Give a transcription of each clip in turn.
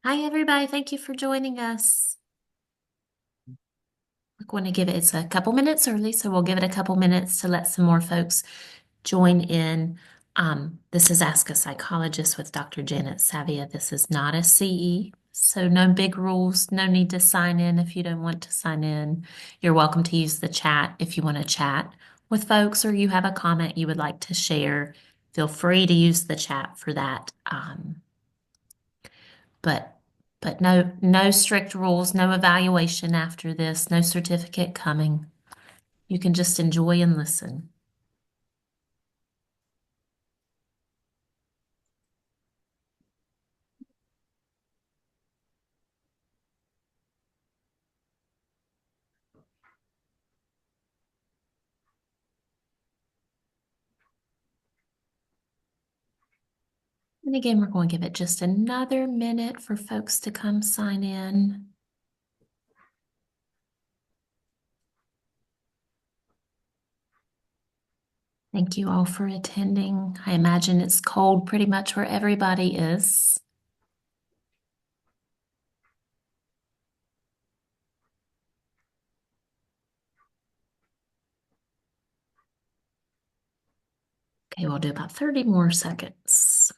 Hi, everybody. Thank you for joining us. We're going to it's a couple minutes early, so we'll give it a couple minutes to let some more folks join in. This is Ask a Psychologist with Dr. Janet Savia. This is not a CE, so no big rules, no need to sign in if you don't want to sign in. You're welcome to use the chat if you want to chat with folks or you have a comment you would like to share. Feel free to use the chat for that. But no strict rules, no evaluation after this, no certificate coming. You can just enjoy and listen. And again, we're going to give it just another minute for folks to come sign in. Thank you all for attending. I imagine it's cold pretty much where everybody is. Okay, we'll do about 30 more seconds.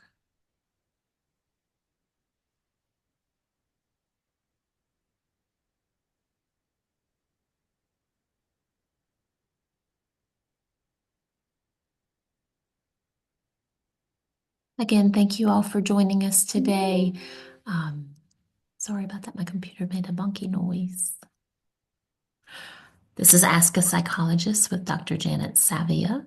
Again, thank you all for joining us today. Um, Sorry about that. My computer made a bunky noise. This is Ask a Psychologist with Dr. Janet Savia.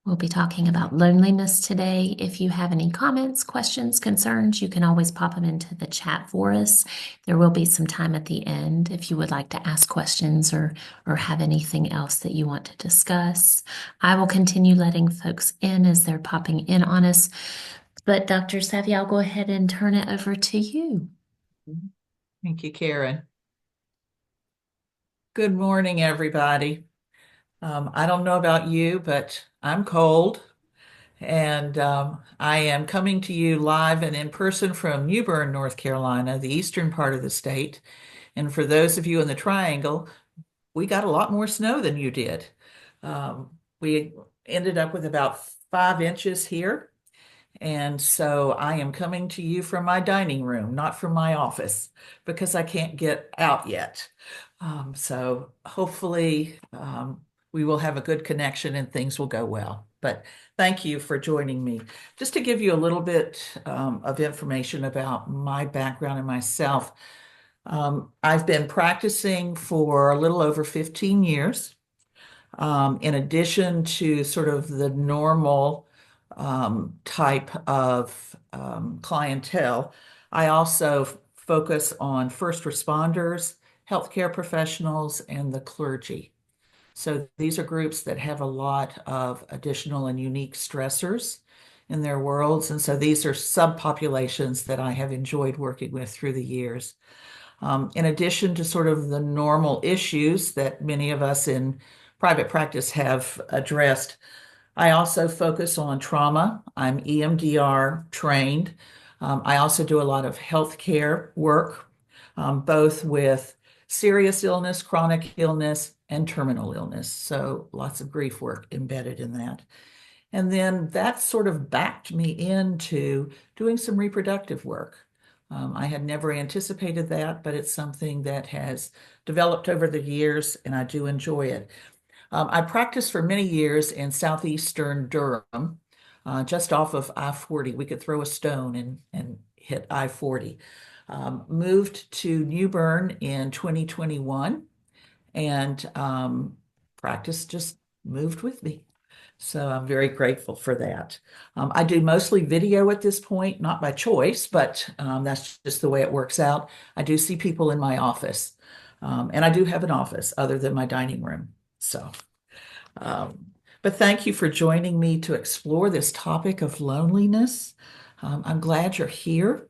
We'll be talking about loneliness today. If you have any comments, questions, concerns, you can always pop them into the chat for us. There will be some time at the end if you would like to ask questions or have anything else that you want to discuss. I will continue letting folks in as they're popping in on us. But Dr. Savia, I'll go ahead and turn it over to you. Thank you, Karen. Good morning, everybody. I don't know about you, but I'm cold, and I am coming to you live and in person from New Bern, North Carolina, the eastern part of the state. And for those of you in the Triangle, we got a lot more snow than you did. We ended up with about 5 inches here. And so I am coming to you from my dining room, not from my office, because I can't get out yet. So hopefully we will have a good connection and things will go well. But thank you for joining me. Just to give you a little bit of information about my background and myself, I've been practicing for a little over 15 years. In addition to sort of the normal type of clientele, I also focus on first responders, healthcare professionals, and the clergy. So these are groups that have a lot of additional and unique stressors in their worlds. And so these are subpopulations that I have enjoyed working with through the years. In addition to sort of the normal issues that many of us in private practice have addressed, I also focus on trauma. I'm EMDR trained. I also do a lot of healthcare work, both with serious illness, chronic illness, and terminal illness. So lots of grief work embedded in that. And then that sort of backed me into doing some reproductive work. I had never anticipated that, but it's something that has developed over the years, and I do enjoy it. I practiced for many years in southeastern Durham, just off of I-40. We could throw a stone and hit I-40. Moved to New Bern in 2021, and practice just moved with me. So I'm very grateful for that. I do mostly video at this point, not by choice, but that's just the way it works out. I do see people in my office, and I do have an office other than my dining room. So, um, but thank you for joining me to explore this topic of loneliness. I'm glad you're here.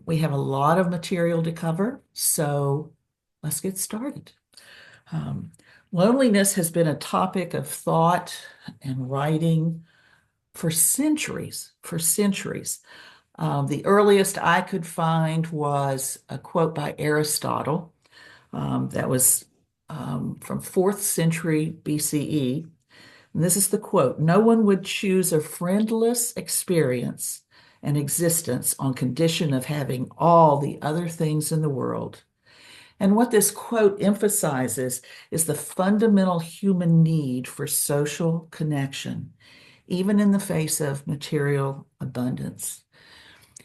We have a lot of material to cover, so let's get started. Um, Loneliness has been a topic of thought and writing for centuries, for centuries. The earliest I could find was a quote by Aristotle that was from 4th century BCE. And this is the quote: "No one would choose a friendless experience and existence on condition of having all the other things in the world." And what this quote emphasizes is the fundamental human need for social connection, even in the face of material abundance.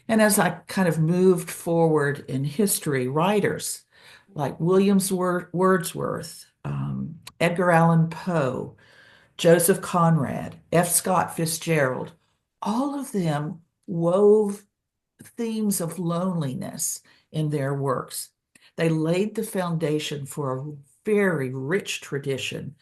And as I kind of moved forward in history, writers like Wordsworth, Edgar Allan Poe, Joseph Conrad, F. Scott Fitzgerald, all of them wove themes of loneliness in their works. They laid the foundation for a very rich tradition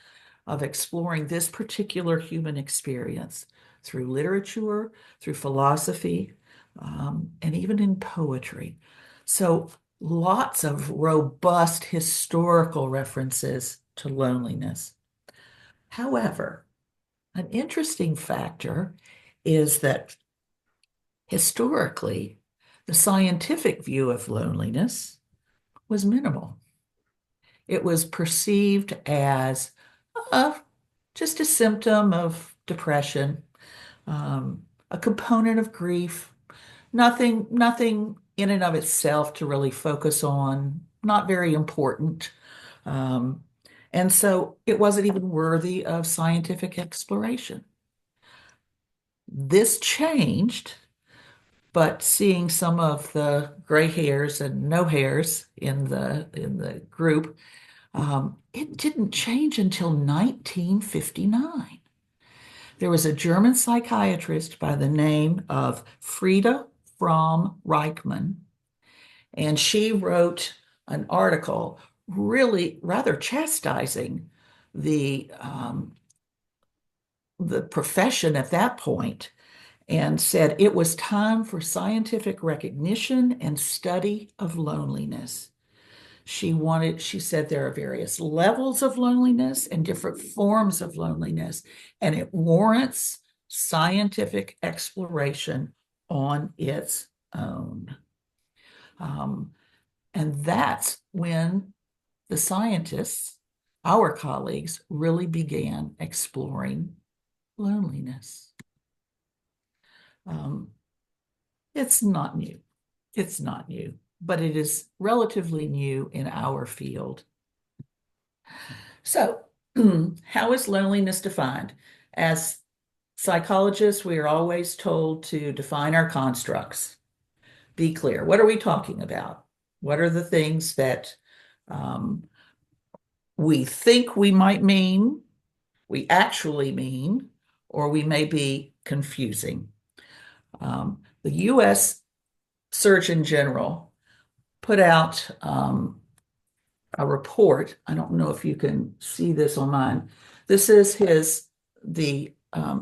of exploring this particular human experience through literature, through philosophy, and even in poetry. So lots of robust historical references to loneliness. However, an interesting factor is that historically, the scientific view of loneliness was minimal. It was perceived as uh, just a symptom of depression, a component of grief, nothing in and of itself to really focus on, not very important. Um, and so it wasn't even worthy of scientific exploration. This changed, but seeing some of the gray hairs and no hairs in the group, it didn't change until 1959. There was a German psychiatrist by the name of Frieda Fromm Reichmann, and she wrote an article really rather chastising the the profession at that point, and said it was time for scientific recognition and study of loneliness. She said there are various levels of loneliness and different forms of loneliness, and it warrants scientific exploration on its own. Um, and that's when the scientists, our colleagues, really began exploring loneliness. Um, it's not new. It's not new, but it is relatively new in our field. So, how is loneliness defined? As psychologists, we are always told to define our constructs. Be clear. What are we talking about? What are the things that um, we think we might mean, we actually mean, or we may be confusing? The US Surgeon General put out a report. I don't know if you can see this on mine. This is the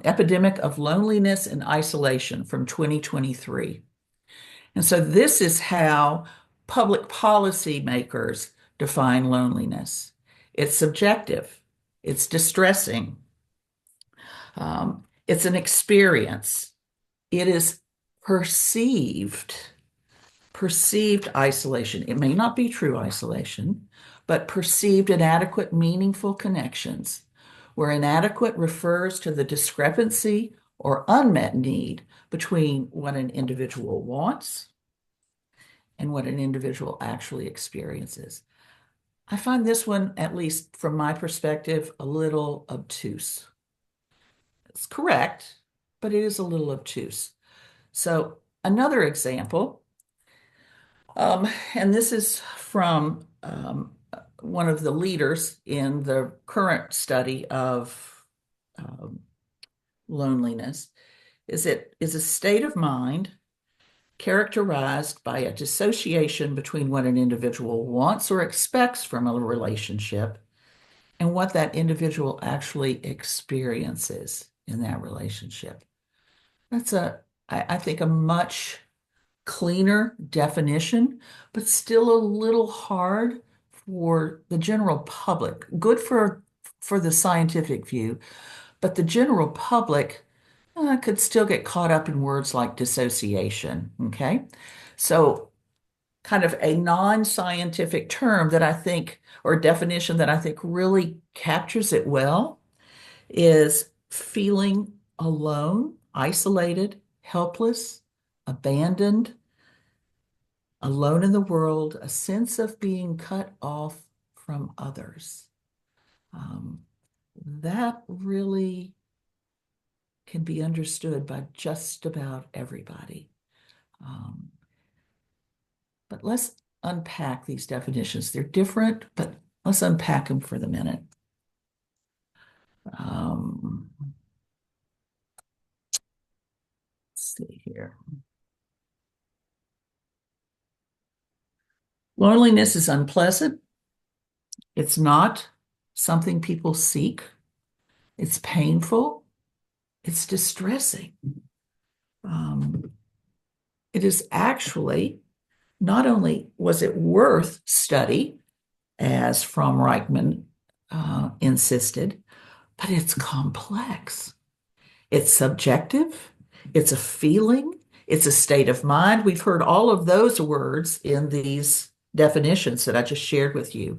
epidemic of loneliness and isolation from 2023. And so this is how public policy makers define loneliness. It's subjective. It's distressing. It's an experience. It is perceived isolation. It may not be true isolation, but perceived inadequate, meaningful connections, where inadequate refers to the discrepancy or unmet need between what an individual wants and what an individual actually experiences. I find this one, at least from my perspective, a little obtuse. It's correct, but it is a little obtuse. So, another example. And this is from one of the leaders in the current study of um, loneliness. It is a state of mind characterized by a dissociation between what an individual wants or expects from a relationship and what that individual actually experiences in that relationship. That's I think, a much cleaner definition, but still a little hard for the general public. Good for the scientific view, but the general public I could still get caught up in words like dissociation. Okay. So, kind of a non-scientific term that I think, or definition that I think really captures it well, is feeling alone, isolated, helpless, abandoned, alone in the world, a sense of being cut off from others. Um, that really can be understood by just about everybody. Um, but let's unpack these definitions. They're different, but let's unpack them for the minute. Um, let's see here. Loneliness is unpleasant. It's not something people seek. It's painful. It's distressing. Um, it is actually not only was it worth study, as From Reichman insisted, but it's complex. It's subjective. It's a feeling. It's a state of mind. We've heard all of those words in these definitions that I just shared with you.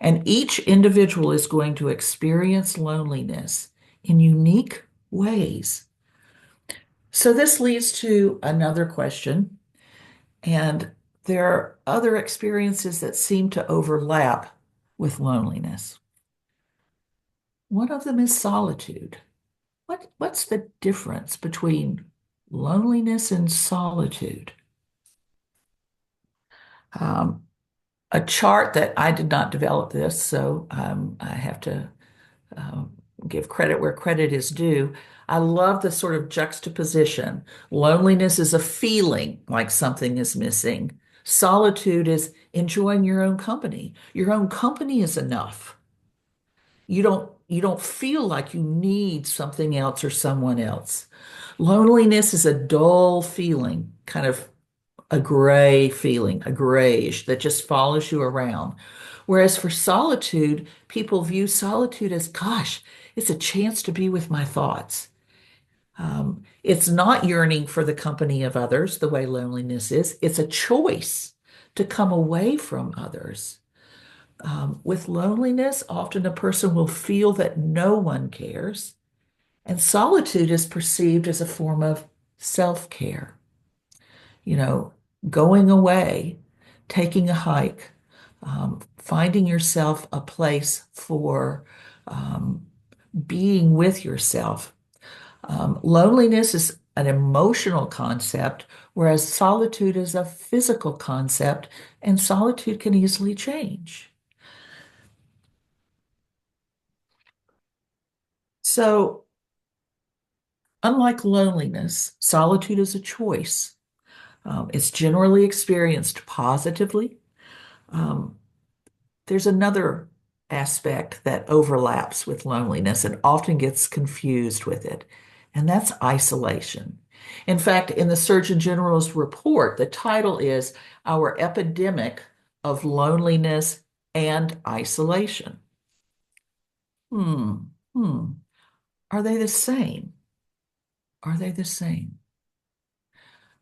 And each individual is going to experience loneliness in unique ways. So this leads to another question. And there are other experiences that seem to overlap with loneliness. One of them is solitude. What's the difference between loneliness and solitude? Um, a chart that I did not develop this, so I have to um, give credit where credit is due. I love the sort of juxtaposition. Loneliness is a feeling like something is missing. Solitude is enjoying your own company. Your own company is enough. You don't feel like you need something else or someone else. Loneliness is a dull feeling, kind of a gray feeling, a grayish that just follows you around. Whereas for solitude, people view solitude as, gosh, it's a chance to be with my thoughts. It's not yearning for the company of others the way loneliness is. It's a choice to come away from others. With loneliness, often a person will feel that no one cares, and solitude is perceived as a form of self-care. You know, going away, taking a hike, finding yourself a place for um, being with yourself. Loneliness is an emotional concept, whereas solitude is a physical concept, and solitude can easily change. So, unlike loneliness, solitude is a choice. It's generally experienced positively. Um, there's another aspect that overlaps with loneliness and often gets confused with it, and that's isolation. In fact, in the Surgeon General's report, the title is Our Epidemic of Loneliness and Isolation. Hmm, hmm. Are they the same? Are they the same?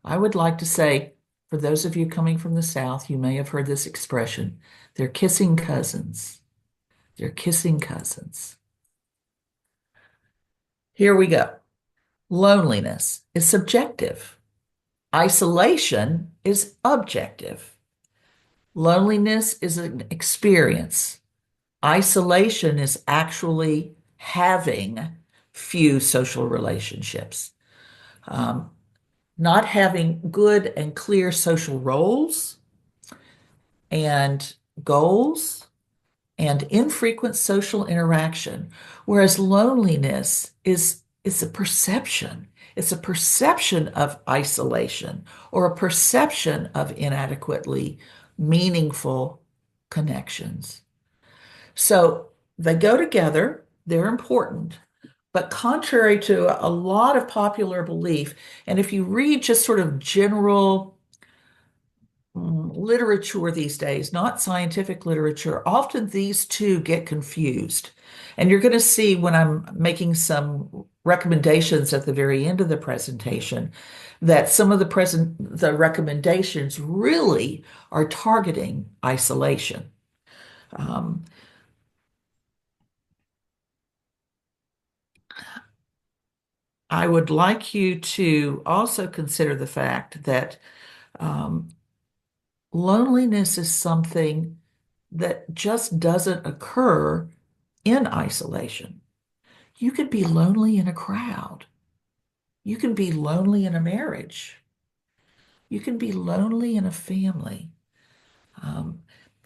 I would like to say, for those of you coming from the South, you may have heard this expression. They're kissing cousins. They're kissing cousins. Here we go. Loneliness is subjective. Isolation is objective. Loneliness is an experience. Isolation is actually having few social relationships, um, not having good and clear social roles and goals and infrequent social interaction, whereas loneliness is a perception. It's a perception of isolation or a perception of inadequately meaningful connections. So they go together, they're important. But contrary to a lot of popular belief, and if you read just sort of general literature these days, not scientific literature, often these two get confused. And you're going to see when I'm making some recommendations at the very end of the presentation that some of the recommendations really are targeting isolation. Um, I would like you to also consider the fact that um, loneliness is something that just doesn't occur in isolation. You could be lonely in a crowd. You can be lonely in a marriage. You can be lonely in a family. Um,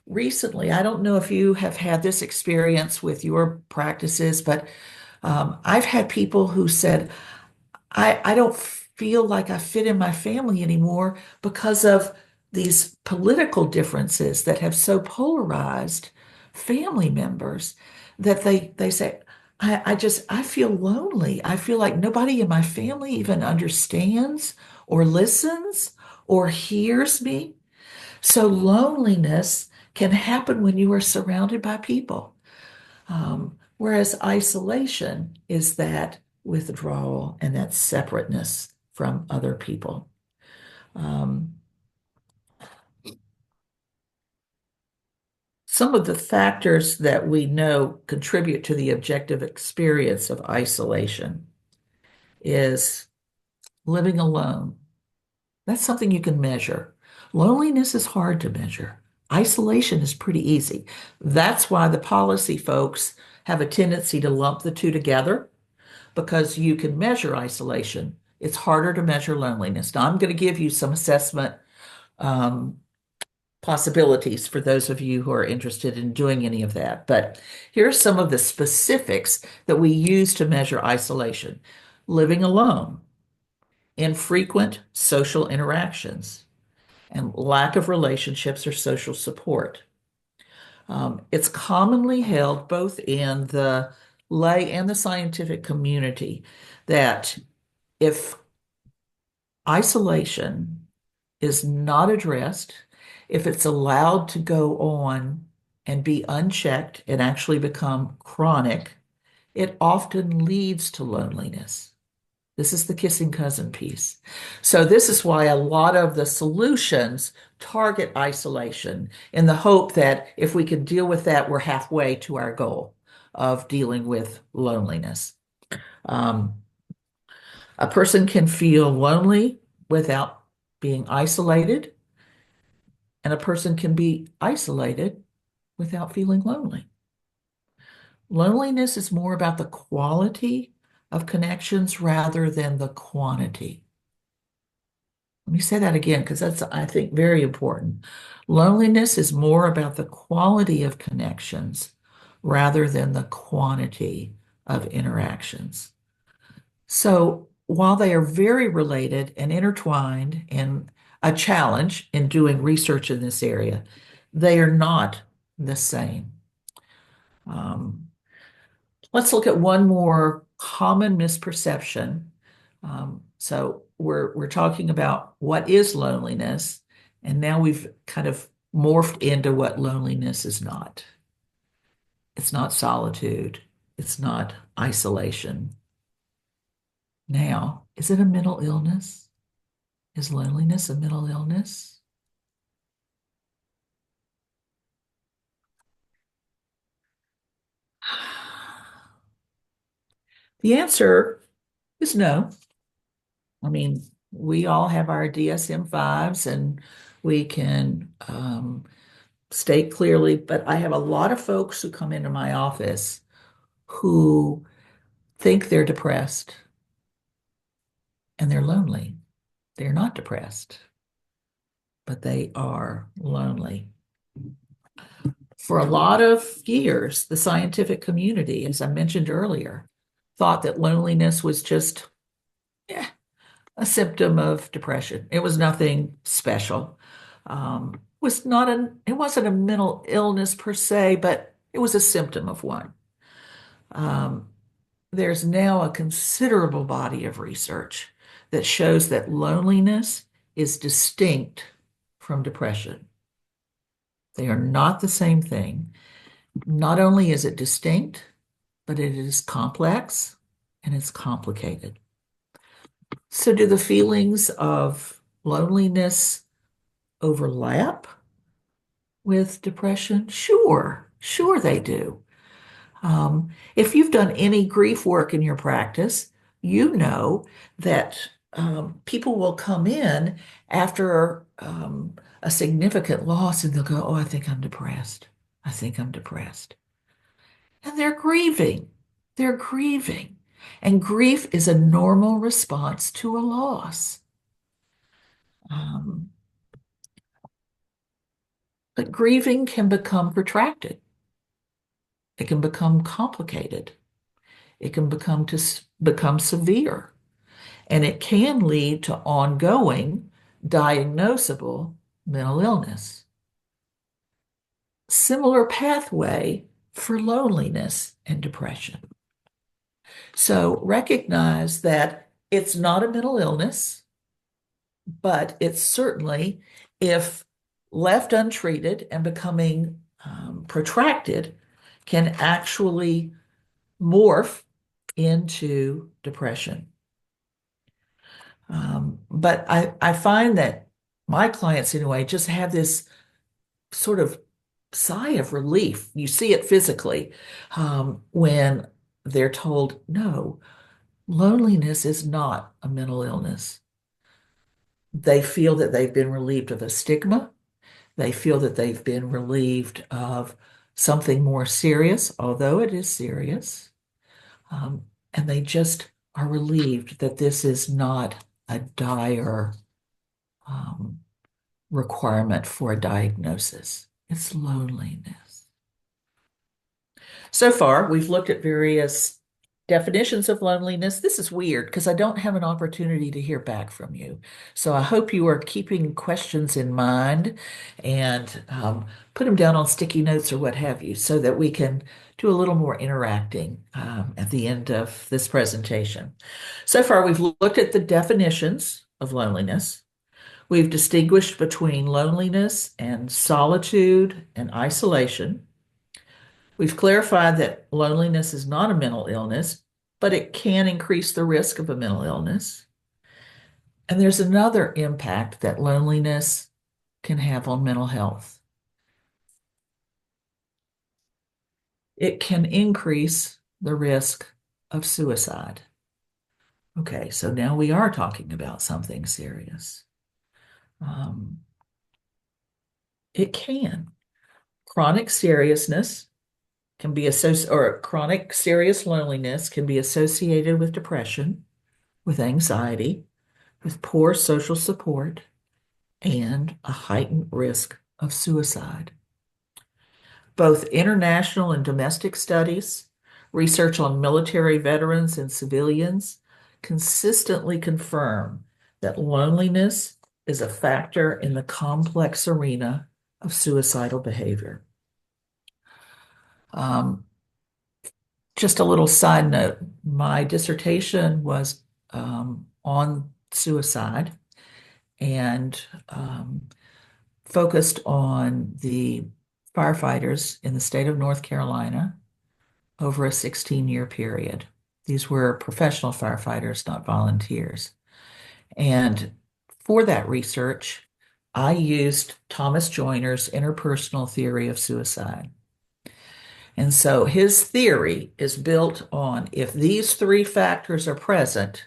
Recently, I don't know if you have had this experience with your practices, but I've had people who said, I don't feel like I fit in my family anymore because of these political differences that have so polarized family members that they say, I feel lonely. I feel like nobody in my family even understands or listens or hears me. So loneliness can happen when you are surrounded by people. Whereas isolation is that withdrawal and that separateness from other people. Um, some of the factors that we know contribute to the objective experience of isolation is living alone. That's something you can measure. Loneliness is hard to measure. Isolation is pretty easy. That's why the policy folks have a tendency to lump the two together because you can measure isolation. It's harder to measure loneliness. Now, I'm going to give you some assessment um, possibilities for those of you who are interested in doing any of that. But here are some of the specifics that we use to measure isolation: living alone, infrequent social interactions, and lack of relationships or social support. It's commonly held both in the lay and the scientific community that if isolation is not addressed, if it's allowed to go on and be unchecked and actually become chronic, it often leads to loneliness. This is the kissing cousin piece. So, this is why a lot of the solutions target isolation in the hope that if we can deal with that, we're halfway to our goal of dealing with loneliness. Um, a person can feel lonely without being isolated, and a person can be isolated without feeling lonely. Loneliness is more about the quality of connections rather than the quantity. Let me say that again because that's, I think, very important. Loneliness is more about the quality of connections rather than the quantity of interactions. So while they are very related and intertwined and a challenge in doing research in this area, they are not the same. Um, let's look at one more common misperception. So we're talking about what is loneliness, and now we've kind of morphed into what loneliness is not. It's not solitude. It's not isolation. Now, is it a mental illness? Is loneliness a mental illness? The answer is no. I mean, we all have our DSM-5s and we can state clearly, but I have a lot of folks who come into my office who think they're depressed and they're lonely. They're not depressed, but they are lonely. For a lot of years, the scientific community, as I mentioned earlier, thought that loneliness was just a symptom of depression. It was nothing special. It wasn't a mental illness per se, but it was a symptom of one. Um, there's now a considerable body of research that shows that loneliness is distinct from depression. They are not the same thing. Not only is it distinct, but it is complex and it's complicated. So, do the feelings of loneliness overlap with depression? Sure, sure they do. If you've done any grief work in your practice, you know that people will come in after a significant loss and they'll go, "Oh, I think I'm depressed. I think I'm depressed." And they're grieving. They're grieving. And grief is a normal response to a loss. Um, but grieving can become protracted. It can become complicated. It can become severe. And it can lead to ongoing diagnosable mental illness. Similar pathway for loneliness and depression. So recognize that it's not a mental illness, but it's certainly, if left untreated and becoming protracted, can actually morph into depression. But I find that my clients, anyway, just have this sort of sigh of relief. You see it physically when they're told, no, loneliness is not a mental illness. They feel that they've been relieved of a stigma. They feel that they've been relieved of something more serious, although it is serious. And they just are relieved that this is not a dire um, requirement for a diagnosis. It's loneliness. So far, we've looked at various definitions of loneliness. This is weird because I don't have an opportunity to hear back from you. So I hope you are keeping questions in mind and put them down on sticky notes or what have you so that we can do a little more interacting at the end of this presentation. So far, we've looked at the definitions of loneliness. We've distinguished between loneliness and solitude and isolation. We've clarified that loneliness is not a mental illness, but it can increase the risk of a mental illness. And there's another impact that loneliness can have on mental health. It can increase the risk of suicide. Okay, so now we are talking about something serious. Um, it can. Chronic seriousness can be associated, or chronic serious loneliness can be associated with depression, with anxiety, with poor social support, and a heightened risk of suicide. Both international and domestic studies, research on military veterans and civilians consistently confirm that loneliness is a factor in the complex arena of suicidal behavior. Um, just a little side note, my dissertation was on suicide and focused on the firefighters in the state of North Carolina over a 16-year period. These were professional firefighters, not volunteers. And for that research, I used Thomas Joiner's interpersonal theory of suicide. And so his theory is built on if these three factors are present,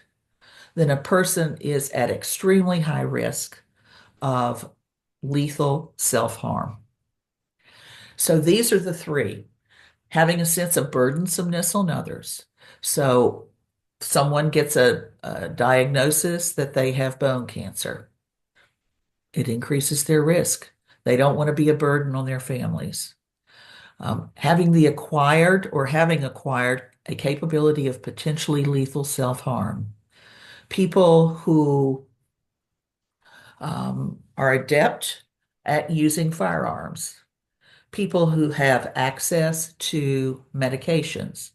then a person is at extremely high risk of lethal self-harm. So these are the three. Having a sense of burdensomeness on others. So someone gets a diagnosis that they have bone cancer. It increases their risk. They don't want to be a burden on their families. Having acquired a capability of potentially lethal self-harm. People who are adept at using firearms. People who have access to medications.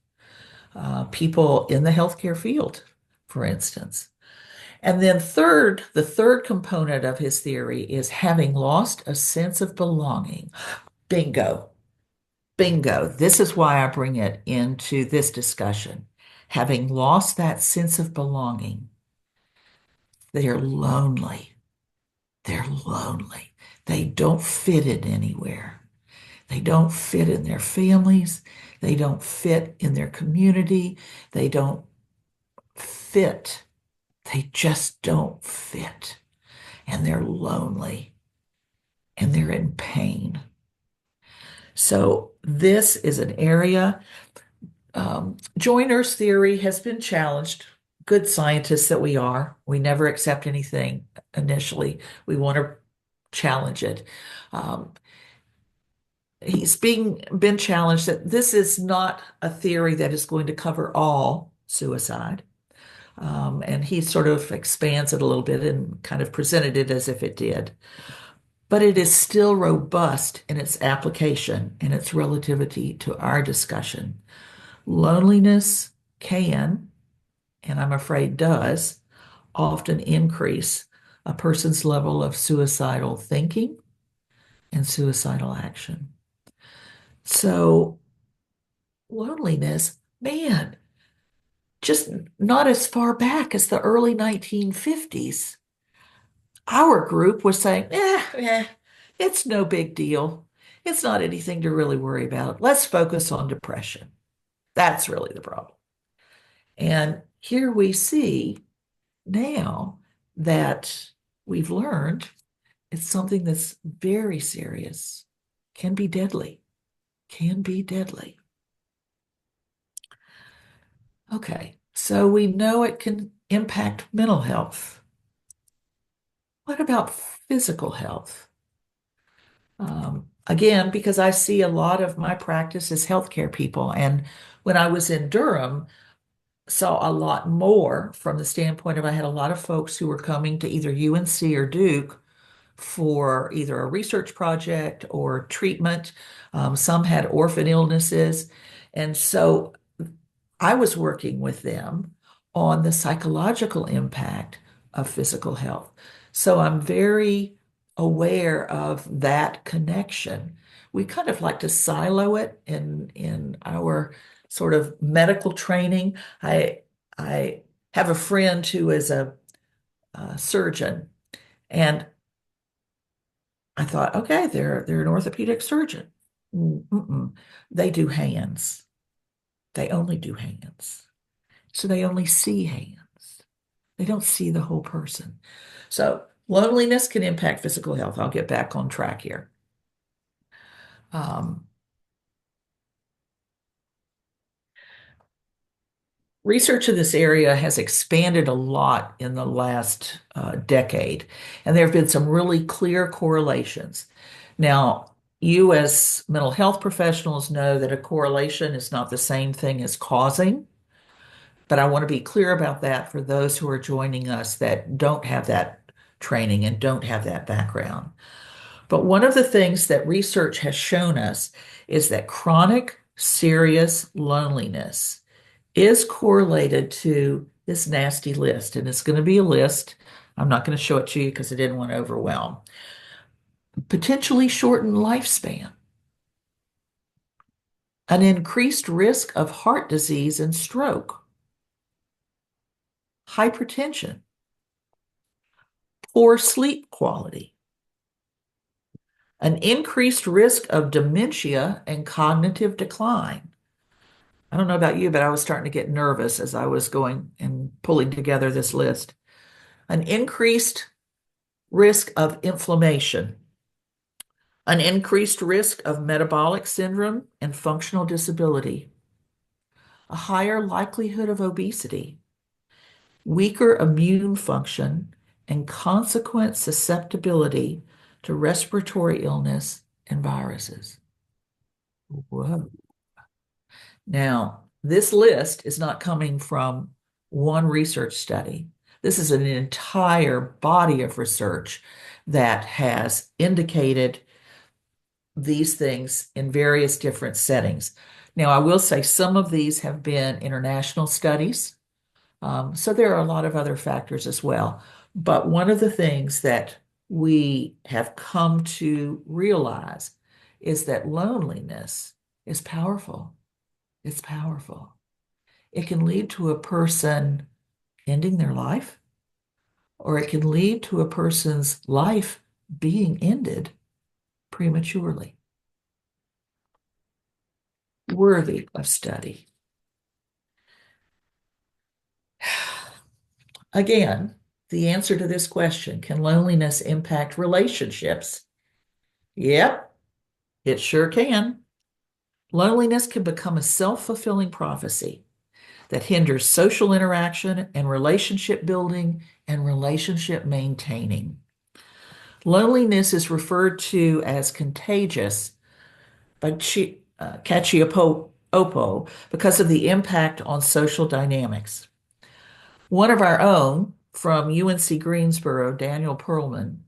People in the healthcare field, for instance. And then the third component of his theory is having lost a sense of belonging. Bingo, bingo. This is why I bring it into this discussion. Having lost that sense of belonging, they are lonely. They're lonely. They don't fit in anywhere. They don't fit in their families. They don't fit in their community. They don't fit. They just don't fit. And they're lonely and they're in pain. So, this is an area. Joiner's theory has been challenged. Good scientists that we are, we never accept anything initially. We want to challenge it. Um, he's been challenged that this is not a theory that is going to cover all suicide. And he sort of expands it a little bit and kind of presented it as if it did. But it is still robust in its application and its relativity to our discussion. Loneliness can, and I'm afraid does, often increase a person's level of suicidal thinking and suicidal action. So, loneliness, man, just not as far back as the early 1950s. Our group was saying, it's no big deal. It's not anything to really worry about. Let's focus on depression. That's really the problem. And here we see now that we've learned it's something that's very serious, can be deadly, can be deadly. Okay, so we know it can impact mental health. What about physical health? Again, because I see a lot of my practice as healthcare people, and when I was in Durham, saw a lot more from the standpoint of I had a lot of folks who were coming to either UNC or Duke for either a research project or treatment. Some had orphan illnesses. And so I was working with them on the psychological impact of physical health. So I'm very aware of that connection. We kind of like to silo it in our sort of medical training. I have a friend who is a surgeon, and I thought, okay, they're an orthopedic surgeon. Mm-mm. They do hands. They only do hands. So they only see hands. They don't see the whole person. So loneliness can impact physical health. I'll get back on track here. Um, Research in this area has expanded a lot in the last decade, and there have been some really clear correlations. Now, you as mental health professionals know that a correlation is not the same thing as causing, but I want to be clear about that for those who are joining us that don't have that training and don't have that background. But one of the things that research has shown us is that chronic, serious loneliness is correlated to this nasty list. And it's going to be a list. I'm not going to show it to you because I didn't want to overwhelm. Potentially shortened lifespan, an increased risk of heart disease and stroke, hypertension, poor sleep quality, an increased risk of dementia and cognitive decline. I don't know about you, but I was starting to get nervous as I was going and pulling together this list. An increased risk of inflammation, an increased risk of metabolic syndrome and functional disability, a higher likelihood of obesity, weaker immune function, and consequent susceptibility to respiratory illness and viruses. Whoa. Now, this list is not coming from one research study. This is an entire body of research that has indicated these things in various different settings. Now, I will say some of these have been international studies. So there are a lot of other factors as well. But one of the things that we have come to realize is that loneliness is powerful. It's powerful. It can lead to a person ending their life, or it can lead to a person's life being ended prematurely. Worthy of study. Again, the answer to this question, can loneliness impact relationships? Yep, it sure can. Loneliness can become a self-fulfilling prophecy that hinders social interaction and relationship building and relationship maintaining. Loneliness is referred to as contagious by Cacioppo because of the impact on social dynamics. One of our own from UNC Greensboro, Daniel Perlman,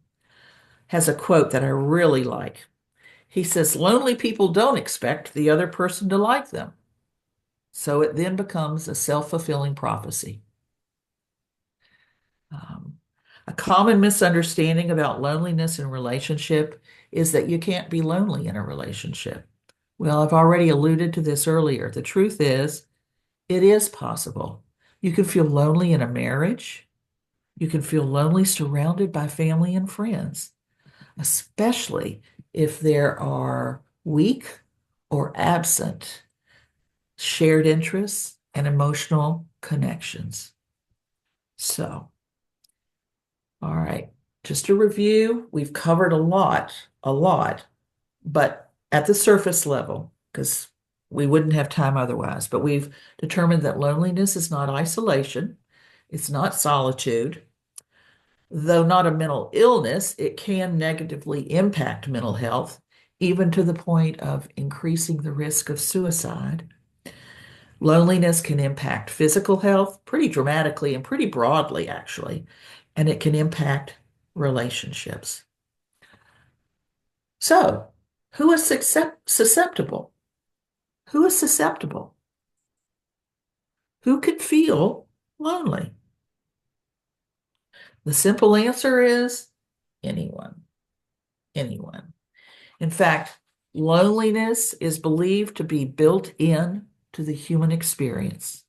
has a quote that I really like. He says, lonely people don't expect the other person to like them. So it then becomes a self-fulfilling prophecy. Um, a common misunderstanding about loneliness in relationship is that you can't be lonely in a relationship. Well, I've already alluded to this earlier. The truth is, it is possible. You can feel lonely in a marriage. You can feel lonely surrounded by family and friends, especially if there are weak or absent shared interests and emotional connections. So, all right, just to review, we've covered a lot, but at the surface level, because we wouldn't have time otherwise, but we've determined that loneliness is not isolation, it's not solitude. Though not a mental illness, it can negatively impact mental health, even to the point of increasing the risk of suicide. Loneliness can impact physical health pretty dramatically and pretty broadly, actually, and it can impact relationships. So, who is susceptible? Who is susceptible? Who could feel lonely? The simple answer is anyone. Anyone. In fact, loneliness is believed to be built in to the human experience.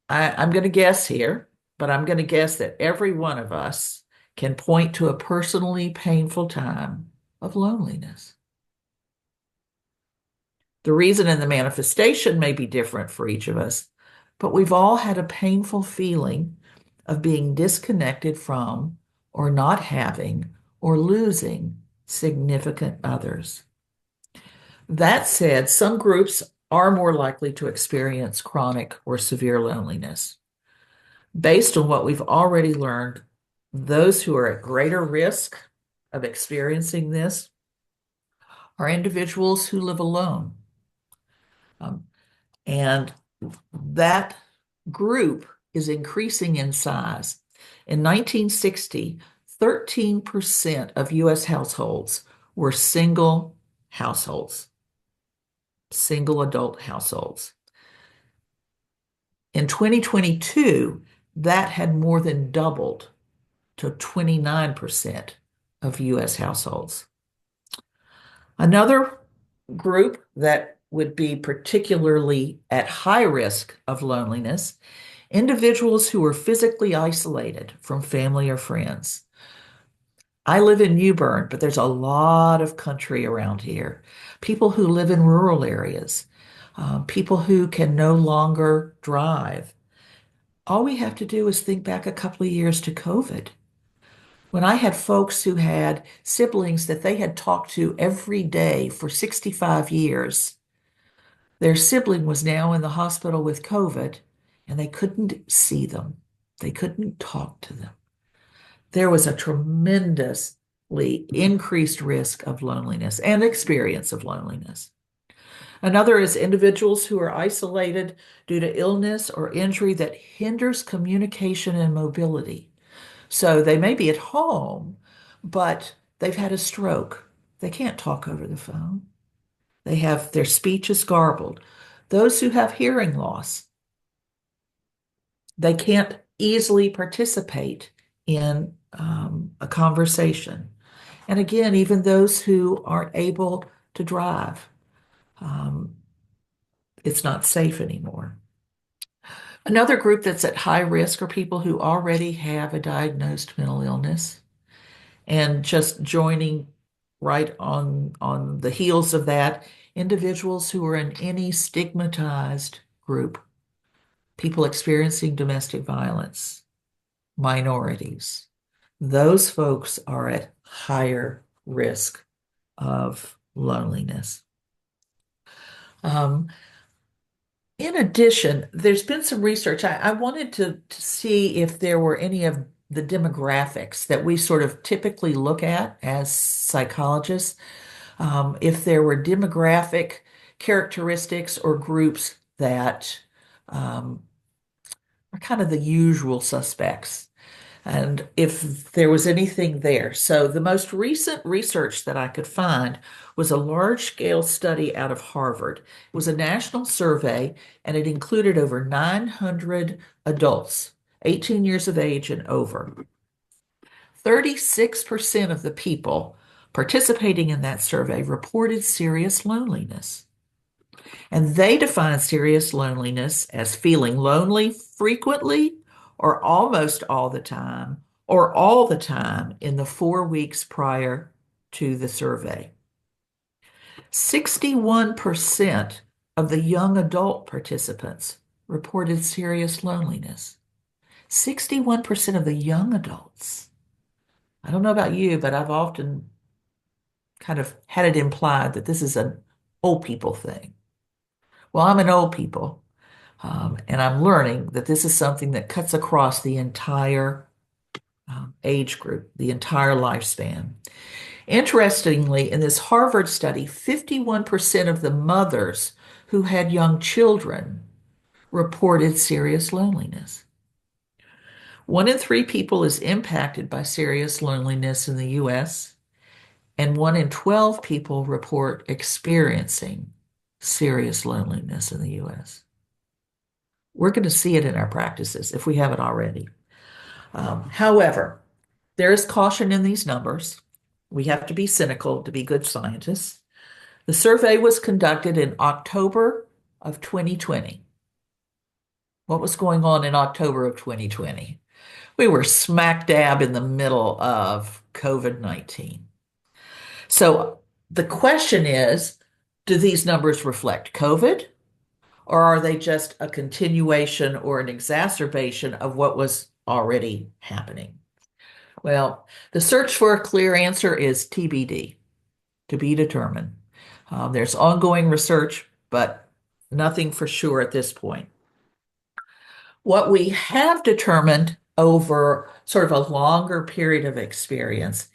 I'm going to guess here, but I'm going to guess that every one of us can point to a personally painful time of loneliness. The reason and the manifestation may be different for each of us, but we've all had a painful feeling of being disconnected from or not having or losing significant others. That said, some groups are more likely to experience chronic or severe loneliness. Based on what we've already learned, those who are at greater risk of experiencing this are individuals who live alone. Um, and that group is increasing in size. In 1960, 13% of US households were single households, single adult households. In 2022, that had more than doubled to 29% of US households. Another group that would be particularly at high risk of loneliness, individuals who are physically isolated from family or friends. I live in Newbern, but there's a lot of country around here. People who live in rural areas, people who can no longer drive. All we have to do is think back a couple of years to COVID. When I had folks who had siblings that they had talked to every day for 65 years, their sibling was now in the hospital with COVID and they couldn't see them. They couldn't talk to them. There was a tremendously increased risk of loneliness and experience of loneliness. Another is individuals who are isolated due to illness or injury that hinders communication and mobility. So they may be at home, but they've had a stroke. They can't talk over the phone. They have their speech is garbled. Those who have hearing loss, They can't easily participate in a conversation. And again, even those who aren't able to drive, um, it's not safe anymore. Another group that's at high risk are people who already have a diagnosed mental illness and just joining right on the heels of that, individuals who are in any stigmatized group, people experiencing domestic violence, minorities. Those folks are at higher risk of loneliness. Um, in addition, there's been some research. I wanted to see if there were any of the demographics that we sort of typically look at as psychologists, if there were demographic characteristics or groups that um, are kind of the usual suspects, and if there was anything there. So the most recent research that I could find was a large-scale study out of Harvard. It was a national survey, and it included over 900 adults, 18 years of age and over. 36% of the people participating in that survey reported serious loneliness. And they define serious loneliness as feeling lonely frequently or almost all the time or all the time in the 4 weeks prior to the survey. 61% of the young adult participants reported serious loneliness. 61% of the young adults. I don't know about you, but I've often kind of had it implied that this is an old people thing. Well, I'm an old people. And I'm learning that this is something that cuts across the entire age group, the entire lifespan. Interestingly, in this Harvard study, 51% of the mothers who had young children reported serious loneliness. 1 in 3 people is impacted by serious loneliness in the US, and 1 in 12 people report experiencing serious loneliness in the US. We're going to see it in our practices if we haven't already. However, there is caution in these numbers. We have to be cynical to be good scientists. The survey was conducted in October of 2020. What was going on in October of 2020? We were smack dab in the middle of COVID-19. So the question is, do these numbers reflect COVID, or are they just a continuation or an exacerbation of what was already happening? Well, the search for a clear answer is TBD, to be determined. There's ongoing research, but nothing for sure at this point. What we have determined over sort of a longer period of experience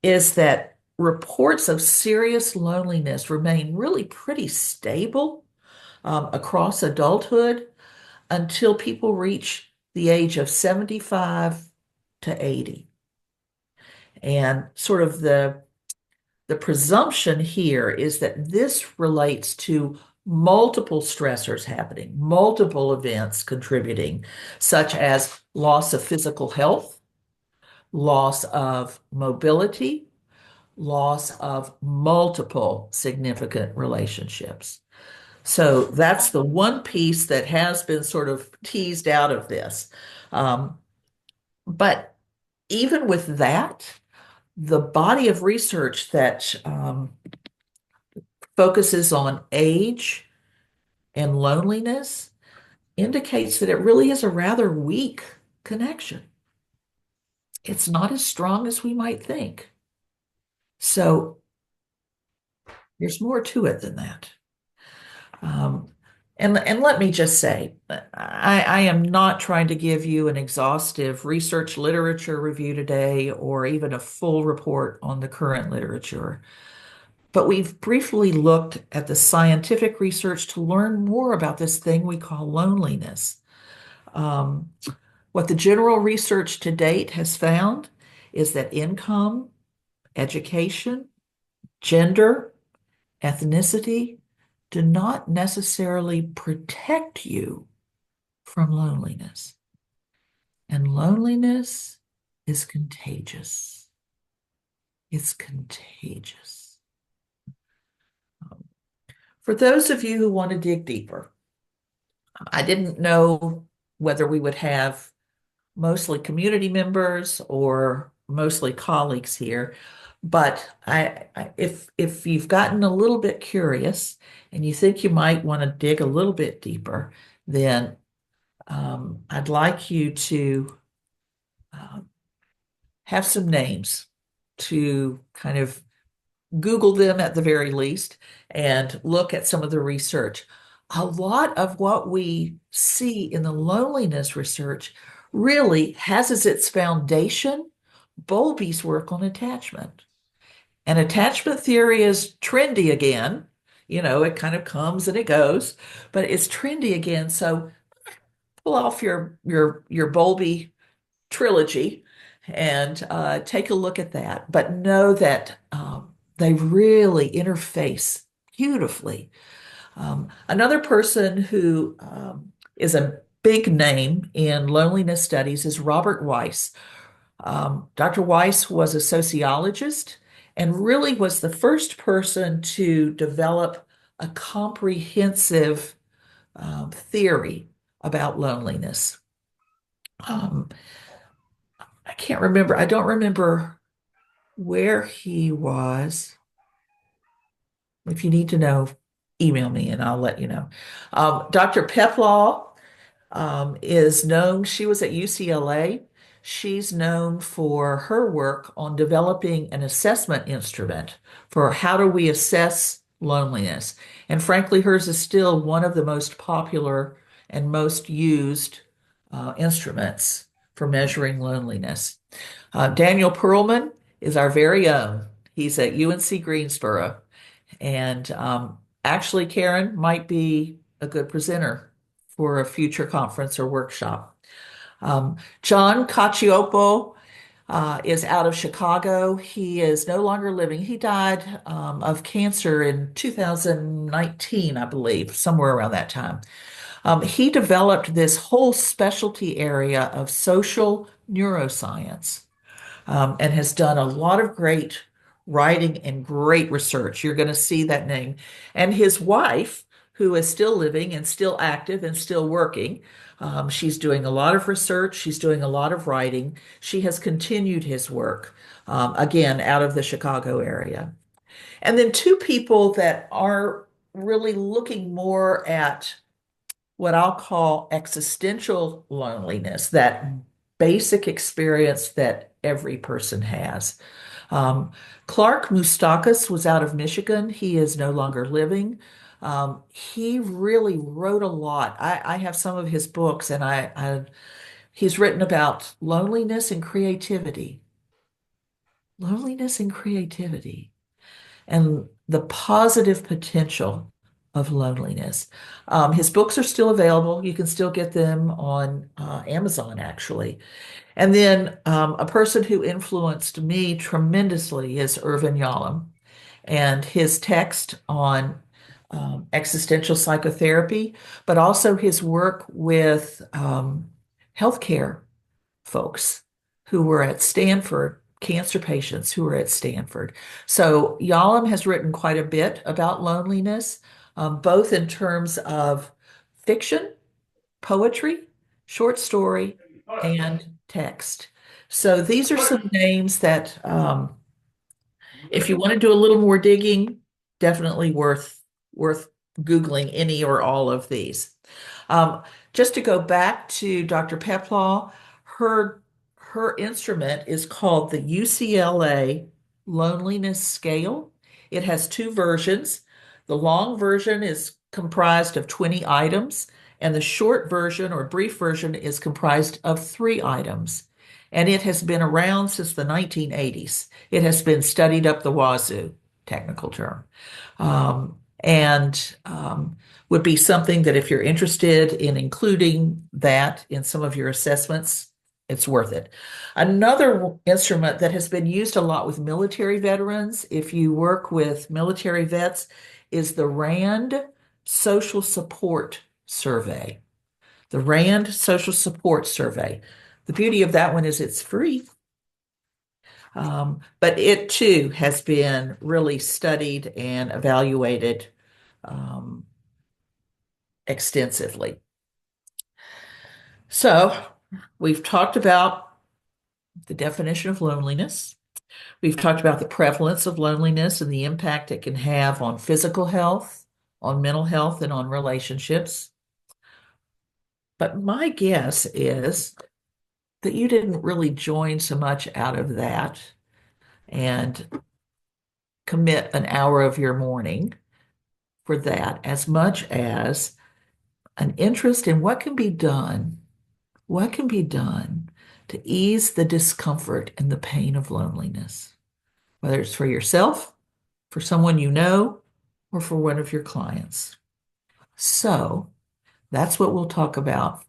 is that reports of serious loneliness remain really pretty stable across adulthood until people reach the age of 75 to 80. And sort of the presumption here is that this relates to multiple stressors happening, multiple events contributing, such as loss of physical health, loss of mobility, loss of multiple significant relationships. So that's the one piece that has been sort of teased out of this. Um, but even with that, the body of research that focuses on age and loneliness indicates that it really is a rather weak connection. It's not as strong as we might think. So there's more to it than that. Um, and let me just say, I am not trying to give you an exhaustive research literature review today or even a full report on the current literature. But we've briefly looked at the scientific research to learn more about this thing we call loneliness. Um, what the general research to date has found is that income, education, gender, ethnicity do not necessarily protect you from loneliness. And loneliness is contagious. It's contagious. For those of you who want to dig deeper, I didn't know whether we would have mostly community members or mostly colleagues here. But if you've gotten a little bit curious and you think you might want to dig a little bit deeper, then I'd like you to uh, have some names to kind of Google them at the very least and look at some of the research. A lot of what we see in the loneliness research really has as its foundation Bowlby's work on attachment. And attachment theory is trendy again. You know, it kind of comes and it goes, but it's trendy again. So pull off your Bowlby trilogy and take a look at that. But know that they really interface beautifully. Another person who is a big name in loneliness studies is Robert Weiss. Dr. Weiss was a sociologist and really was the first person to develop a comprehensive theory about loneliness. Um, I can't remember, I don't remember where he was. If you need to know, email me and I'll let you know. Dr. Peplaw is known, she was at UCLA. She's known for her work on developing an assessment instrument for how do we assess loneliness. And frankly, hers is still one of the most popular and most used instruments for measuring loneliness. Daniel Perlman is our very own. He's at UNC Greensboro. And actually, Karen might be a good presenter for a future conference or workshop. John Cacioppo is out of Chicago. He is no longer living. He died of cancer in 2019, I believe, somewhere around that time. He developed this whole specialty area of social neuroscience and has done a lot of great writing and great research. You're going to see that name. And his wife, who is still living and still active and still working, she's doing a lot of research. She's doing a lot of writing. She has continued his work, again, out of the Chicago area. And then two people that are really looking more at what I'll call existential loneliness, that basic experience that every person has. Um, Clark Moustakis was out of Michigan. He is no longer living. He really wrote a lot. I have some of his books, and he's written about loneliness and creativity, and the positive potential of loneliness. His books are still available. You can still get them on Amazon, actually. And then a person who influenced me tremendously is Irvin Yalom, and his text on existential psychotherapy, but also his work with healthcare folks who were at Stanford, cancer patients who were at Stanford. So Yalom has written quite a bit about loneliness, both in terms of fiction, poetry, short story, and text. So these are some names that, if you want to do a little more digging, definitely worth Googling any or all of these. Um, just to go back to Dr. Peplaw, her her instrument is called the UCLA Loneliness Scale. It has two versions. The long version is comprised of 20 items, and the short version or brief version is comprised of 3 items. And it has been around since the 1980s. It has been studied up the wazoo, technical term. And would be something that if you're interested in including that in some of your assessments, it's worth it. Another instrument that has been used a lot with military veterans, if you work with military vets, is the RAND Social Support Survey. The RAND Social Support Survey. The beauty of that one is it's free. But it too has been really studied and evaluated um, extensively. So we've talked about the definition of loneliness. We've talked about the prevalence of loneliness and the impact it can have on physical health, on mental health, and on relationships. But my guess is that you didn't really join so much out of that and commit an hour of your morning for that as much as an interest in what can be done to ease the discomfort and the pain of loneliness, whether it's for yourself, for someone you know, or for one of your clients. So that's what we'll talk about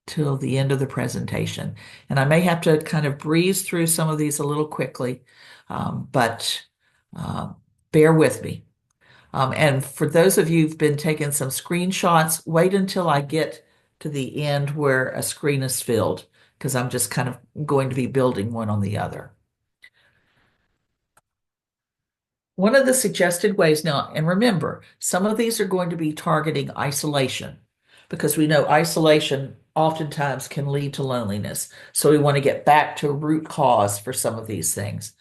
till the end of the presentation. And I may have to kind of breeze through some of these a little quickly, but uh, bear with me. And for those of you who've been taking some screenshots, wait until I get to the end where a screen is filled, because I'm just kind of going to be building one on the other. One of the suggested ways now, and remember, some of these are going to be targeting isolation because we know isolation oftentimes can lead to loneliness. So we want to get back to root cause for some of these things.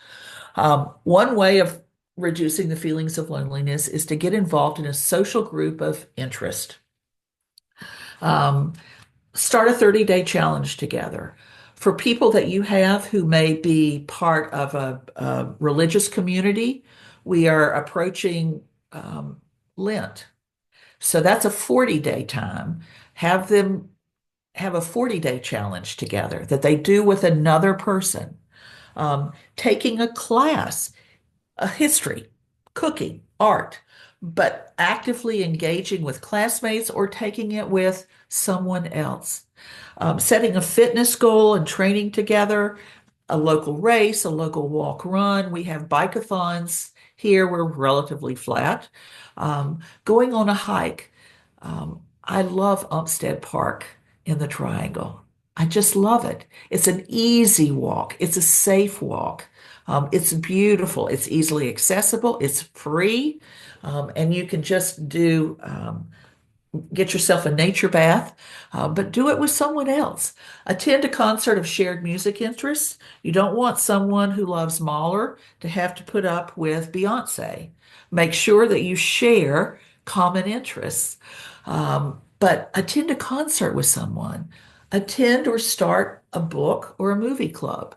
One way of reducing the feelings of loneliness is to get involved in a social group of interest. Um, Start a 30-day challenge together. For people that you have who may be part of a religious community, we are approaching Lent. So that's a 40-day time. Have them have a 40-day challenge together that they do with another person. Taking a class, a history, cooking, art, but actively engaging with classmates or taking it with someone else. Setting a fitness goal and training together, a local race, a local walk run. We have bike-a-thons here. We're relatively flat. Going on a hike. I love Umstead Park in the Triangle. I just love it. It's an easy walk. It's a safe walk. It's beautiful. It's easily accessible. It's free. And you can just get yourself a nature bath, but do it with someone else. Attend a concert of shared music interests. You don't want someone who loves Mahler to have to put up with Beyonce. Make sure that you share common interests. But attend a concert with someone. Attend or start a book or a movie club.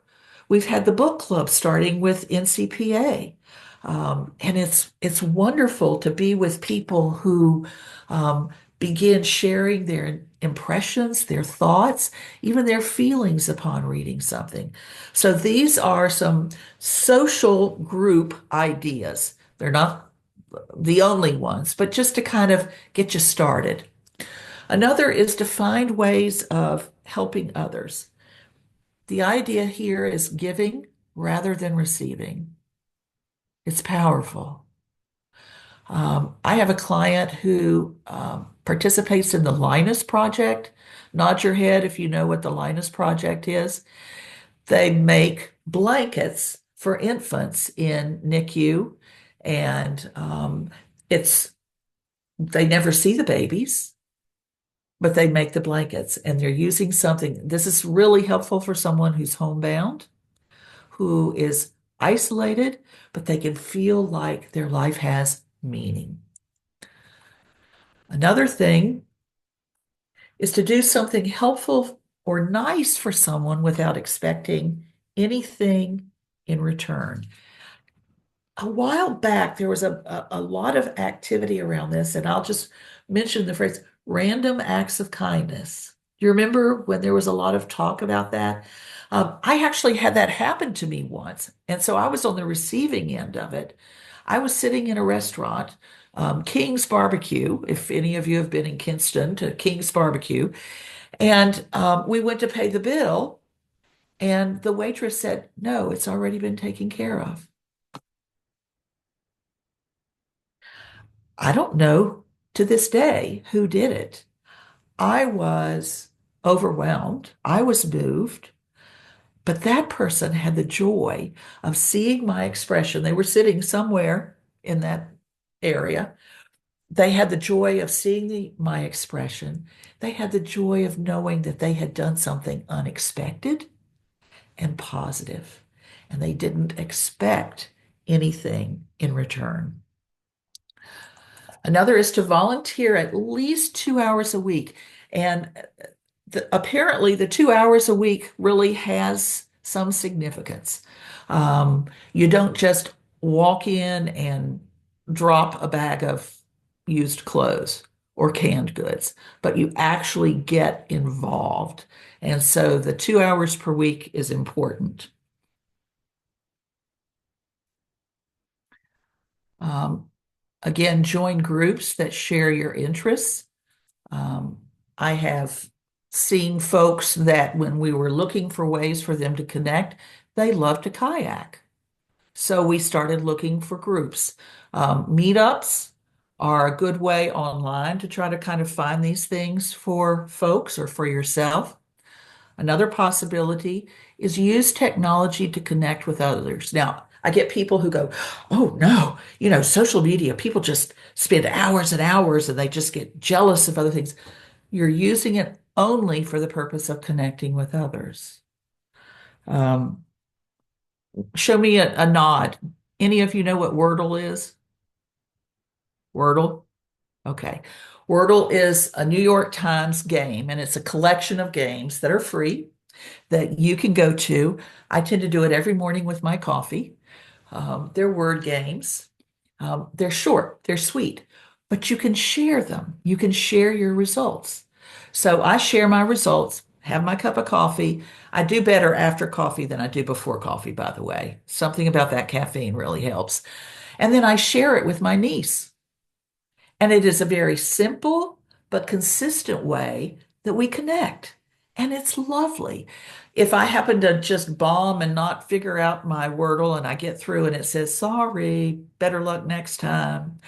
We've had the book club starting with NCPA. And it's wonderful to be with people who begin sharing their impressions, their thoughts, even their feelings upon reading something. So these are some social group ideas. They're not the only ones, but just to kind of get you started. Another is to find ways of helping others. The idea here is giving rather than receiving. It's powerful. I have a client who participates in the Linus Project. Nod your head if you know what the Linus Project is. They make blankets for infants in NICU, and they never see the babies, but they make the blankets, and they're using something. This is really helpful for someone who's homebound, who is isolated, but they can feel like their life has meaning. Another thing is to do something helpful or nice for someone without expecting anything in return. A while back, there was a lot of activity around this, and I'll just mention the phrase random acts of kindness. You remember when there was a lot of talk about that? I actually had that happen to me once, and so I was on the receiving end of it. I was sitting in a restaurant, King's Barbecue, if any of you have been in Kinston to King's Barbecue, and we went to pay the bill, and the waitress said, "No, it's already been taken care of." I don't know to this day who did it. I was overwhelmed. I was moved. But that person had the joy of seeing my expression. They were sitting somewhere in that area. They had the joy of seeing my expression. They had the joy of knowing that they had done something unexpected and positive, and they didn't expect anything in return. Another is to volunteer at least 2 hours a week. And apparently, the 2 hours a week really has some significance. You don't just walk in and drop a bag of used clothes or canned goods, but you actually get involved. And so the 2 hours per week is important. Um, Again, join groups that share your interests. Um, I have seen folks that when we were looking for ways for them to connect, they love to kayak. So we started looking for groups. Meetups are a good way online to try to kind of find these things for folks or for yourself. Another possibility is use technology to connect with others. Now, I get people who go, oh no, social media, people just spend hours and hours and they just get jealous of other things. You're using it only for the purpose of connecting with others. Um, Show me a nod. Any of you know what Wordle is? Wordle? Okay. Wordle is a New York Times game, and it's a collection of games that are free that you can go to. I tend to do it every morning with my coffee. They're word games. They're short, they're sweet, but you can share them. You can share your results. So I share my results, have my cup of coffee. I do better after coffee than I do before coffee, by the way. Something about that caffeine really helps. And then I share it with my niece. And it is a very simple but consistent way that we connect. And it's lovely. If I happen to just bomb and not figure out my Wordle and I get through and it says, sorry, better luck next time,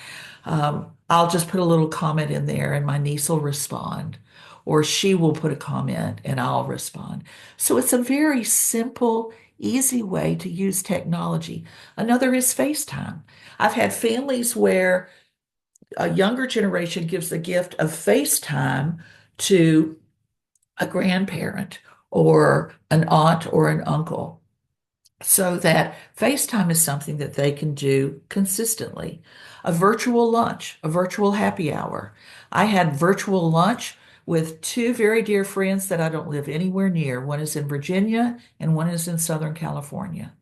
I'll just put a little comment in there and my niece will respond. Or she will put a comment and I'll respond. So it's a very simple, easy way to use technology. Another is FaceTime. I've had families where a younger generation gives the gift of FaceTime to a grandparent or an aunt or an uncle so that FaceTime is something that they can do consistently. A virtual lunch, a virtual happy hour. I had virtual lunch with two very dear friends that I don't live anywhere near. One is in Virginia and one is in Southern California.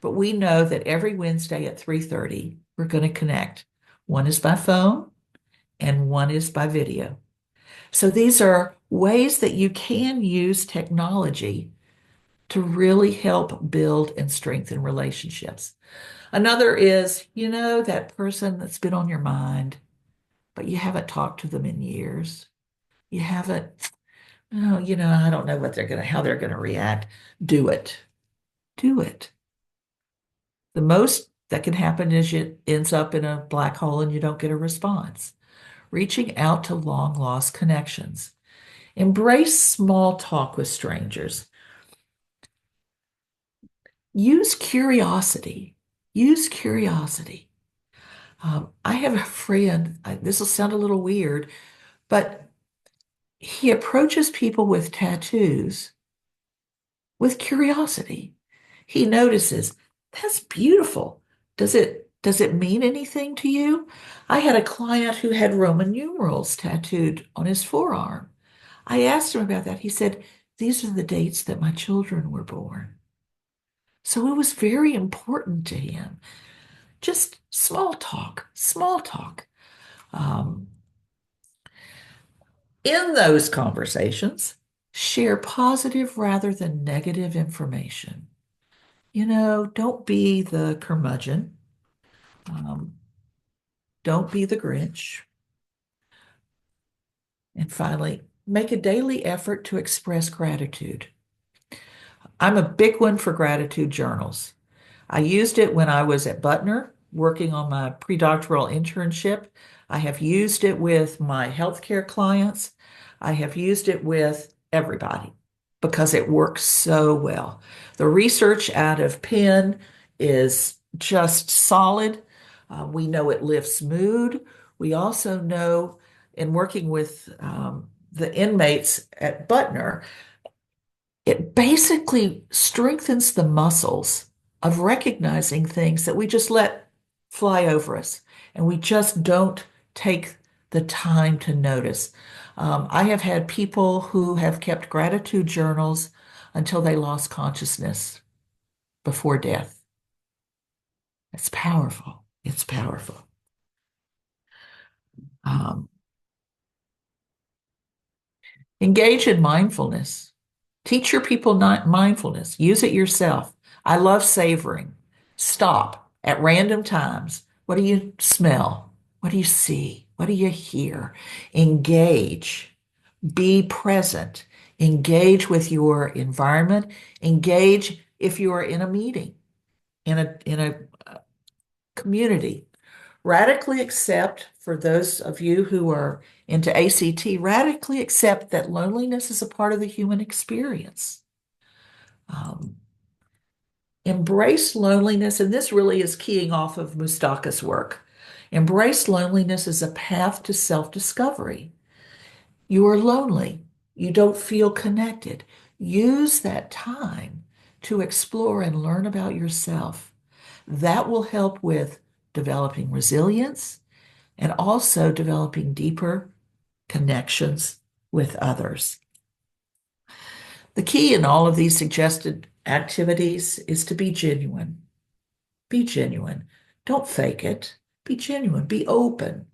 But we know that every Wednesday at 3:30, we're going to connect. One is by phone and one is by video. So these are ways that you can use technology to really help build and strengthen relationships. Another is, that person that's been on your mind, but you haven't talked to them in years. You haven't, oh, I don't know how they're going to react. Do it. Do it. The most that can happen is it ends up in a black hole and you don't get a response. Reaching out to long lost connections. Embrace small talk with strangers. Use curiosity. Use curiosity. I have a friend, this will sound a little weird, but he approaches people with tattoos with curiosity. He notices, that's beautiful. Does it mean anything to you? I had a client who had Roman numerals tattooed on his forearm. I asked him about that. He said, these are the dates that my children were born. So it was very important to him. Just small talk, small talk. Um, in those conversations, share positive rather than negative information. Don't be the curmudgeon. Um, don't be the Grinch. And finally, make a daily effort to express gratitude. I'm a big one for gratitude journals. I used it when I was at Butner working on my pre-doctoral internship. I have used it with my healthcare clients. I have used it with everybody because it works so well. The research out of Penn is just solid. We know it lifts mood. We also know in working with the inmates at Butner, it basically strengthens the muscles of recognizing things that we just let fly over us and we just don't take the time to notice. I have had people who have kept gratitude journals until they lost consciousness before death. It's powerful. It's powerful. Um, Engage in mindfulness. Teach your people not mindfulness. Use it yourself. I love savoring. Stop at random times. What do you smell? What do you see? What do you hear? Engage. Be present. Engage with your environment. Engage if you are in a meeting, in a community. Radically accept, for those of you who are into ACT, radically accept that loneliness is a part of the human experience. Um, Embrace loneliness, and this really is keying off of Mustaka's work. Embrace loneliness as a path to self-discovery. You are lonely. You don't feel connected. Use that time to explore and learn about yourself. That will help with developing resilience and also developing deeper connections with others. The key in all of these suggested activities is to be genuine. Be genuine. Don't fake it. Be genuine. Be open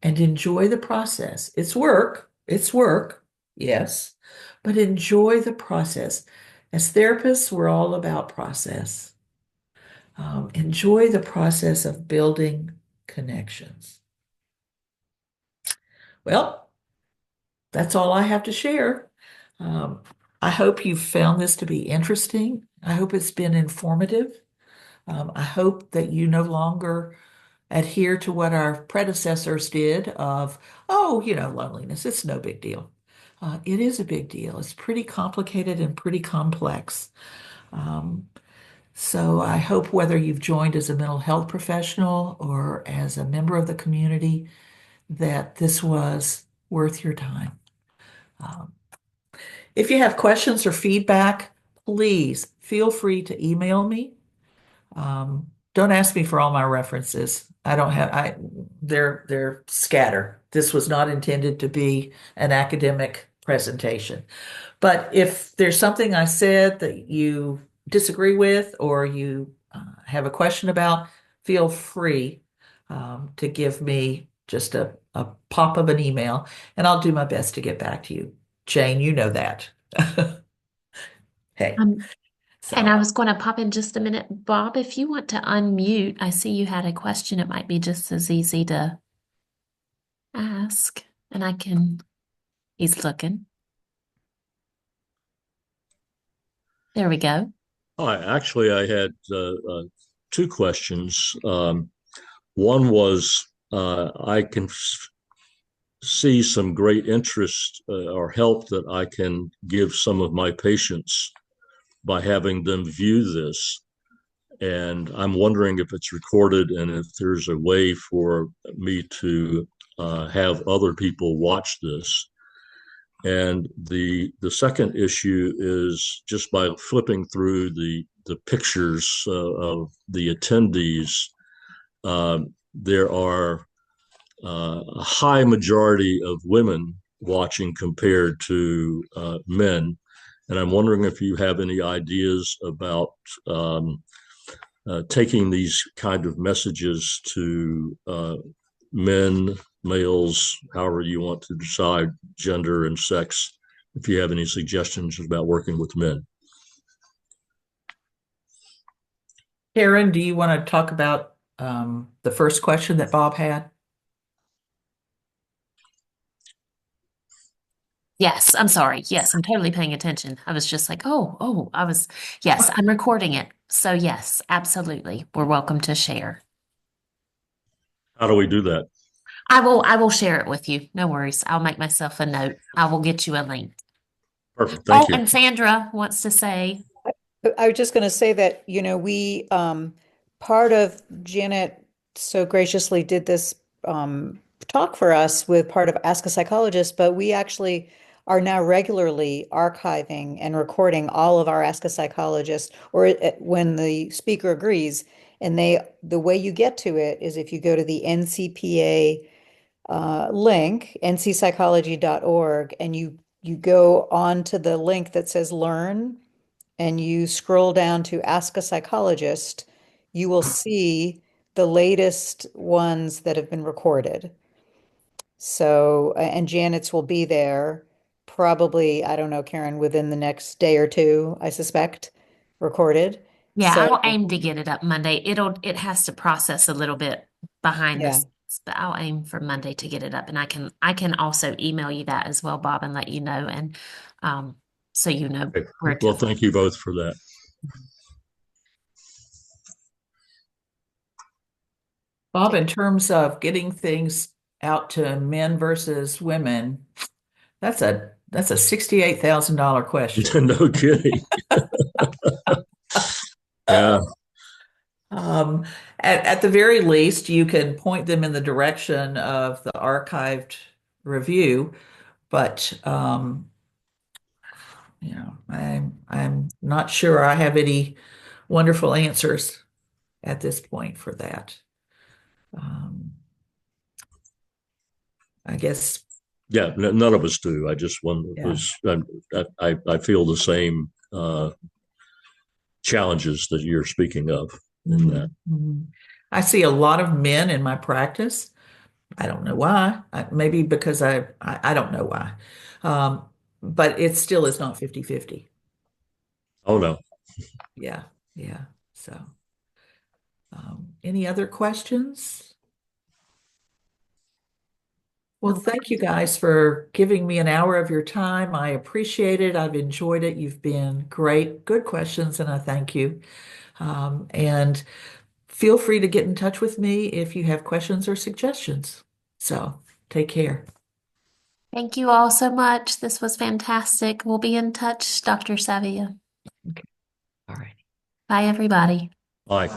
and enjoy the process. It's work. It's work. Yes. But enjoy the process. As therapists, we're all about process. Enjoy the process of building connections. Well, that's all I have to share. Um, I hope you've found this to be interesting. I hope it's been informative. I hope that you no longer adhere to what our predecessors did of, oh, loneliness, it's no big deal. It is a big deal. It's pretty complicated and pretty complex. Um, so I hope whether you've joined as a mental health professional or as a member of the community, that this was worth your time. Um, if you have questions or feedback, please feel free to email me. Don't ask me for all my references. I don't have they're scattered. This was not intended to be an academic presentation. But if there's something I said that you disagree with or you have a question about, feel free to give me just a pop of an email, and I'll do my best to get back to you. Jane, you know that. Hey, Um, and so I was going to pop in just a minute. Bob, if you want to unmute, I see you had a question. It might be just as easy to ask. And I can, he's looking. There we go. I had two questions. One was I can see some great interest or help that I can give some of my patients by having them view this. And I'm wondering if it's recorded and if there's a way for me to have other people watch this. And the second issue is just by flipping through the pictures of the attendees, there are a high majority of women watching compared to men. And I'm wondering if you have any ideas about taking these kind of messages to men, males, however you want to decide gender and sex, if you have any suggestions about working with men. Karen, do you want to talk about the first question that Bob had? Yes, I'm sorry. Yes, I'm totally paying attention. I was just like, yes, I'm recording it. So yes, absolutely. We're welcome to share. How do we do that? I will share it with you. No worries. I'll make myself a note. I will get you a link. Perfect. Oh, Thank you. and Sandra wants to say, I was just going to say that, we part of Janet so graciously did this talk for us with part of Ask a Psychologist, but we actually are now regularly archiving and recording all of our Ask a Psychologist, or when the speaker agrees. And the way you get to it is if you go to the NCPA link, ncpsychology.org, and you go on to the link that says Learn and you scroll down to Ask a Psychologist, you will see the latest ones that have been recorded. So, and Janet's will be there probably, I don't know, Karen, within the next day or two, I suspect, recorded. yeah, So, I'll aim to get it up Monday. It has to process a little bit behind the yeah. scenes, but I'll aim for Monday to get it up. And I can also email you that as well, Bob, and let you know. And um, so you know Okay. where Well, to. thank you both for that. Bob, in terms of getting things out to men versus women, that's a $68,000 question. No kidding. Yeah. Um, at the very least, you can point them in the direction of the archived review, but I'm not sure I have any wonderful answers at this point for that. Um, I guess, Yeah. None of us do. I just yeah. I feel the same challenges that you're speaking of in that. Mhm. I see a lot of men in my practice. I don't know why. Maybe because I don't know why. Um, but it still is not 50-50. Oh, no. Yeah, yeah. So, any other questions? Well, thank you guys for giving me an hour of your time. I appreciate it. I've enjoyed it. You've been great, good questions, and I thank you. And feel free to get in touch with me if you have questions or suggestions. So, take care. Thank you all so much. This was fantastic. We'll be in touch, Dr. Savia. Okay. All right. Bye, everybody. Bye.